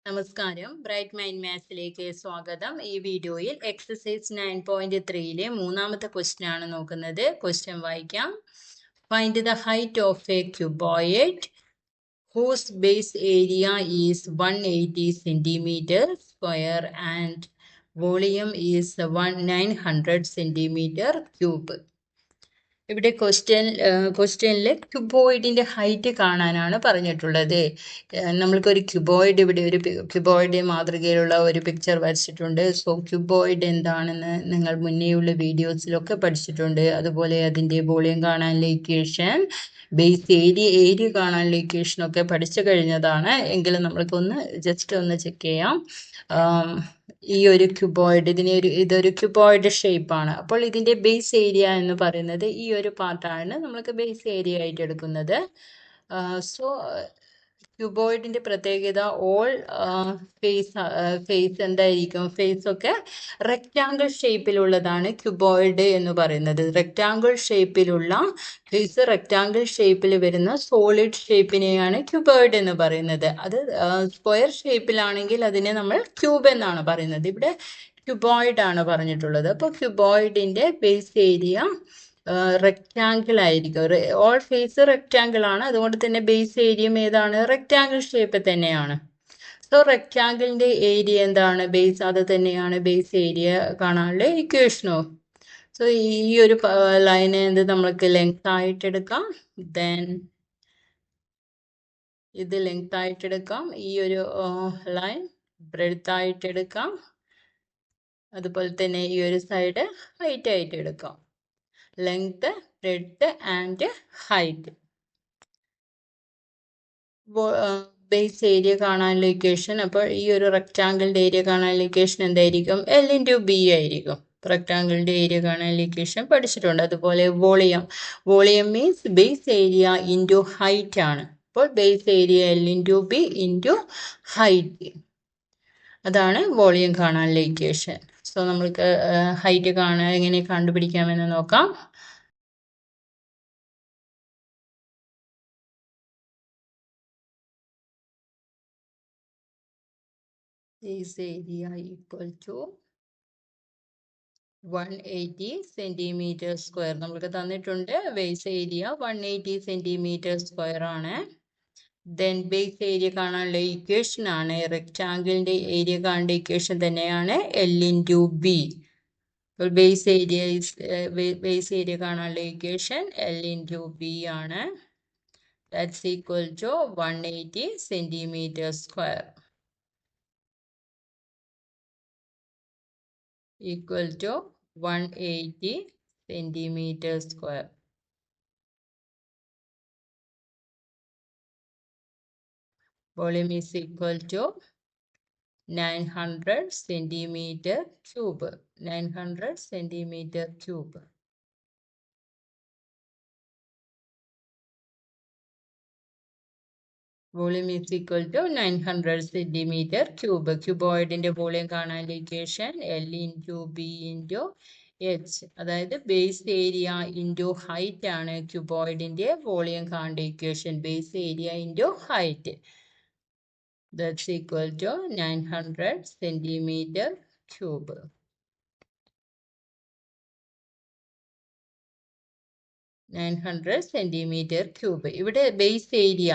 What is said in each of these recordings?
നമസ്കാരം, bright mind മാത്സിലേക്ക് സ്വാഗതം. ഈ വീഡിയോയിൽ എക്സസൈസ് 9.3ലെ മൂന്നാമത്തെ ക്വസ്റ്റ്യൻ ആണ് നോക്കുന്നത്. ക്വസ്റ്റ്യൻ വായിക്കാം. Find the height of A cuboid whose base area is 180 centimeter square and volume is 900 centimeter cube. ഇവിടെ ക്വസ്റ്റ്യനിൽ ക്യൂബോയിഡിന്റെ ഹൈറ്റ് കാണാനാണ് പറഞ്ഞിട്ടുള്ളത്. നമ്മൾക്കൊരു ക്യൂബോയിഡ് ഇവിടെ ഒരു ക്യൂബോയിഡ് മാതൃകയിലുള്ള ഒരു പിക്ചർ വരച്ചിട്ടുണ്ട്. സോ ക്യൂബോയിഡ് എന്താണെന്ന് നിങ്ങൾ മുന്നേയുള്ള വീഡിയോസിലൊക്കെ പഠിച്ചിട്ടുണ്ട്. അതുപോലെ അതിൻ്റെ വോളിയം കാണാനുള്ള ഇക്വേഷൻ, ബേസ് ഏരിയ കാണാനുള്ള ഇക്വേഷൻ ഒക്കെ പഠിച്ചു കഴിഞ്ഞതാണ്. എങ്കിലും നമ്മൾക്കൊന്ന് ജസ്റ്റ് ഒന്ന് ചെക്ക് ചെയ്യാം. ഈ ഒരു ക്യൂബോയിഡ് ഇതൊരു ക്യൂബോയിഡ് ഷേപ്പാണ്. അപ്പോൾ ഇതിൻ്റെ ബേസ് ഏരിയ എന്ന് പറയുന്നത് ഈ ഒരു പാർട്ടാണ് നമ്മൾക്ക് ബേസ് ഏരിയ ആയിട്ട് എടുക്കുന്നത്. സോ ക്യൂബോയിഡിന്റെ പ്രത്യേകത ഓൾ ഫേസ് എന്തായിരിക്കും? ഫേസ് ഒക്കെ റെക്റ്റാങ്കിൾ ഷേപ്പിലുള്ളതാണ് ക്യൂബോയിഡ് എന്ന് പറയുന്നത്. റെക്റ്റാങ്കിൾ ഷേപ്പിലുള്ള ഫേസ്, റെക്റ്റാങ്കിൾ ഷേപ്പിൽ വരുന്ന സോളിഡ് ഷേപ്പിനെയാണ് ക്യൂബോയിഡ് എന്ന് പറയുന്നത്. അത് സ്ക്വയർ ഷേപ്പിലാണെങ്കിൽ അതിനെ നമ്മൾ ക്യൂബ് എന്നാണ് പറയുന്നത്. ഇവിടെ ക്യൂബോയിഡ് ആണ് പറഞ്ഞിട്ടുള്ളത്. അപ്പോൾ ക്യൂബോയിഡിന്റെ ബേസ് ഏരിയ റെക്റ്റാങ്കിൾ ആയിരിക്കും. ഓൾ ഫേസ് റെക്റ്റാങ്കിൾ ആണ്, അതുകൊണ്ട് തന്നെ ബേസ് ഏരിയയും ഏതാണ്? റെക്റ്റാങ്കിൾ ഷേപ്പ് തന്നെയാണ്. സോ റെക്റ്റാങ്കിളിന്റെ ഏരിയ എന്താണ്? ബേസ്. അത് തന്നെയാണ് ബേസ് ഏരിയ കാണാനുള്ള ഇക്വേഷനോ. സോ ഈ ഒരു ലൈന് എന്ത് നമ്മൾക്ക് ലെങ്ത് ആയിട്ട് എടുക്കാം. ദെൻ ഇത് ലെങ്ത് ആയിട്ട് എടുക്കാം. ഈ ഒരു ലൈൻ ബ്രെഡ്ത്ത് ആയിട്ട് എടുക്കാം. അതുപോലെ തന്നെ ഈ ഒരു സൈഡ് ഹൈറ്റ് ആയിട്ട് എടുക്കാം. Length, breadth and height. Base area കാണാനുള്ള ഇക്വേഷൻ, അപ്പോൾ ഈ ഒരു റെക്റ്റാങ്കിളിന്റെ ഏരിയ കാണാനുള്ള ഇക്വേഷൻ എന്തായിരിക്കും? L/B ആയിരിക്കും. റെക്റ്റാങ്കിളിന്റെ ഏരിയ കാണാനുള്ള ഇക്വേഷൻ പഠിച്ചിട്ടുണ്ട്. അതുപോലെ volume means base area into height ആണ്. അപ്പോൾ base area L/B into height, അതാണ് വോളിയം കാണാനുള്ള ഇക്വേഷൻ. സോ നമ്മൾക്ക് ഹൈറ്റ് എങ്ങനെ കണ്ടുപിടിക്കാമെന്ന് നോക്കാം. Base area equal to 180 centimeter square. നമ്മൾക്ക് തന്നിട്ടുണ്ട് ബേസ് ഏരിയ 180 centimeter square ആണ്. ദെൻ ബേസ് ഏരിയ കാണാനുള്ള ഇക്വേഷൻ ആണ്, റെക്റ്റാങ്കിളിന്റെ ഏരിയ കാണേണ്ട ഇക്വേഷൻ തന്നെയാണ് L/B. ബേസ് ഏരിയ കാണാനുള്ള ഇക്വേഷൻ L/B ആണ്. That's equal to 180 centimeter square equal to 180 centimeter square. Volume is equal to 900 centimeter cube. 900 centimeter cube. Volume is equal to 900 centimeter cube. ക്യൂബോയിഡിന്റെ volume കാണാനുള്ള equation L/B into H, അതായത് base area into height ആണ് ക്യൂബോയിഡിന്റെ volume കാണേണ്ട equation. Base area into height, that's equal to 900 centimeter cube. ഇവിടെ base area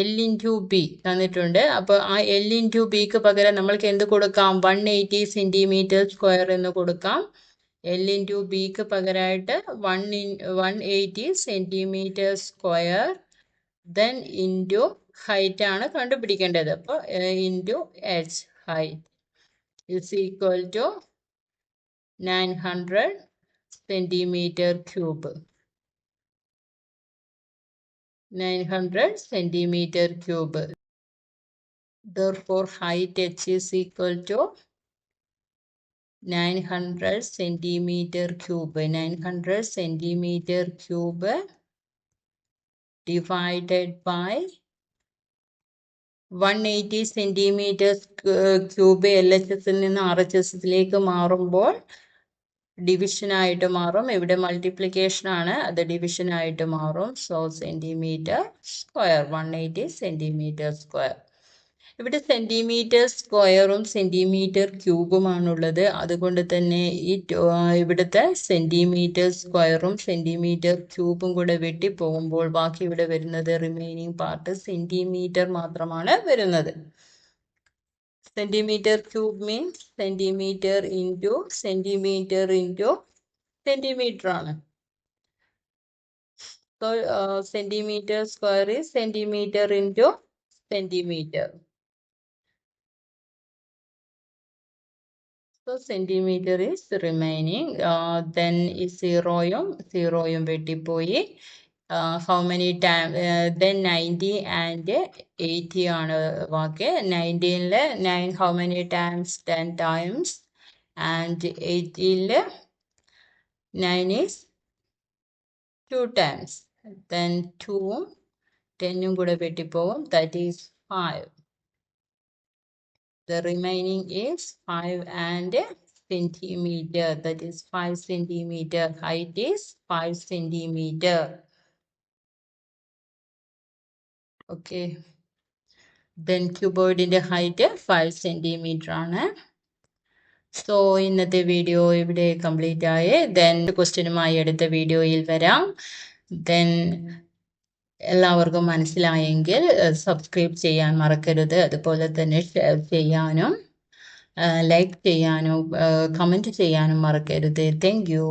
L/B തന്നിട്ടുണ്ട്. അപ്പോൾ ആ L/Bക്ക് പകരം നമ്മൾക്ക് എന്ത് കൊടുക്കാം? 180 centimeter square എന്ന് കൊടുക്കാം. L/Bക്ക് പകരമായിട്ട് 180 centimeter square, then into height ആണ് കണ്ടുപിടിക്കേണ്ടത്. അപ്പോൾ into H, height is equal to 900 centimeter cube. 900 centimeter cube. Therefore, height H is equal to 900 centimeter cube. 900 centimeter cube divided by 180 centimeter cube. LHS നിന്ന് RHS മാറുമ്പോൾ division ആയിട്ട് മാറും. ഇവിടെ multiplication ആണ്, അത് ഡിവിഷൻ ആയിട്ട് മാറും. So centimetre square, 180 centimeter square. ഇവിടെ സെന്റിമീറ്റർ സ്ക്വയറും സെന്റിമീറ്റർ ക്യൂബുമാണുള്ളത്. അതുകൊണ്ട് തന്നെ ഇവിടുത്തെ സെന്റിമീറ്റർ സ്ക്വയറും സെന്റിമീറ്റർ ക്യൂബും കൂടെ വെട്ടിപ്പോകുമ്പോൾ ബാക്കി ഇവിടെ വരുന്നത് റിമൈനിങ് പാർട്ട് സെന്റിമീറ്റർ മാത്രമാണ് വരുന്നത്. Centimetre cube means centimetre into centimetre ആണ്. So centimeter square is centimeter into centimeter. So centimeter is remaining. Then is zero yum vettipoyi. How many times? Then 90 and 80 ആണ് വാക്ക്. 19 9 how many times? 10 times. And 80 9 is 2 times. Then 2 10 കൂടെ വെട്ടിപ്പോവും. That is 5. The remaining is 5 and centimeter. That is 5 centimeter. Height is 5 centimeter. Okay. Then cuboid in the height 5 centimeter ആണ്. So ഇന്നത്തെ video ഇവിടെ complete ആയി. Then ക്വസ്റ്റ്യനുമായി അടുത്ത വീഡിയോയിൽ വരാം. Then എല്ലാവർക്കും മനസ്സിലായെങ്കിൽ subscribe ചെയ്യാൻ മറക്കരുത്. അതുപോലെ തന്നെ ഷെയർ ചെയ്യാനും ലൈക്ക് ചെയ്യാനും കമൻറ്റ് ചെയ്യാനും മറക്കരുത്. Thank you.